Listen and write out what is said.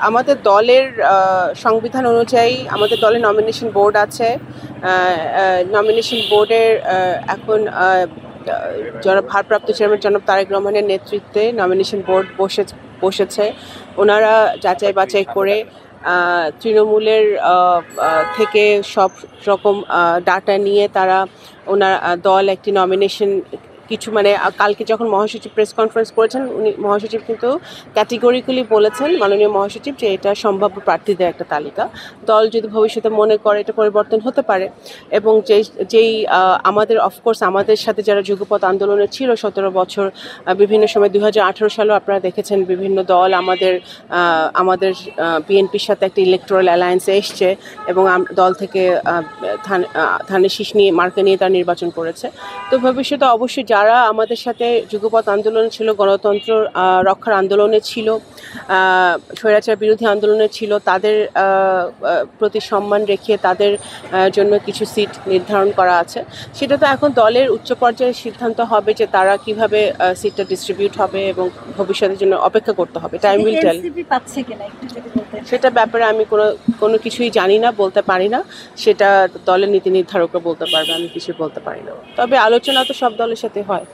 আমাদের দলের সংবিধান অনুযায়ী আমাদের দলের নমিনেশন বোর্ড আছে। নমিনেশন বোর্ডের এখন ভারপ্রাপ্ত চেয়ারম্যান জনাব তারেক রহমানের নেতৃত্বে নমিনেশন বোর্ড বসেছে। ওনারা যাচাই বাছাই করে তৃণমূলের থেকে সব রকম ডাটা নিয়ে তারা দল একটি নমিনেশন কিছু মানে কালকে যখন মহাসচিব প্রেস কনফারেন্স করেছেন উনি মহাসচিব কিন্তু ক্যাটেগরিক্যালি বলেছেন মাননীয় মহাসচিব যে এটা সম্ভাব্য প্রার্থীদের একটা তালিকা। দল যদি ভবিষ্যতে মনে করে এটা পরিবর্তন হতে পারে এবং যেই আমাদের অফকোর্স আমাদের সাথে যারা যুগপৎ আন্দোলনে ছিল 17 বছর বিভিন্ন সময় 2018 সালেও আপনারা দেখেছেন বিভিন্ন দল আমাদের বিএনপির সাথে একটা ইলেকটোরাল অ্যালায়েন্সে এসছে এবং দল থেকে ধানের শীষ নিয়ে মার্কা নিয়ে তারা নির্বাচন করেছে। তো ভবিষ্যতে অবশ্যই যারা আমাদের সাথে যুগপৎ আন্দোলনে ছিল, গণতন্ত্র রক্ষার আন্দোলনে ছিল, স্বৈরাচার বিরোধী আন্দোলনে ছিল, তাদের প্রতি সম্মান রেখে তাদের জন্য কিছু সিট নির্ধারণ করা আছে। সেটা তো এখন দলের উচ্চ পর্যায়ের সিদ্ধান্ত হবে যে তারা কিভাবে সিটটা ডিস্ট্রিবিউট হবে এবং ভবিষ্যতের জন্য অপেক্ষা করতে হবে। Time will tell. সেটা ব্যাপারে আমি কোনো কিছুই জানি না, বলতে পারি না। সেটা দলের নীতি নির্ধারকরা বলতে পারবে, আমি কিছু বলতে পারি না। তবে আলোচনা তো সব দলের সাথে হয়।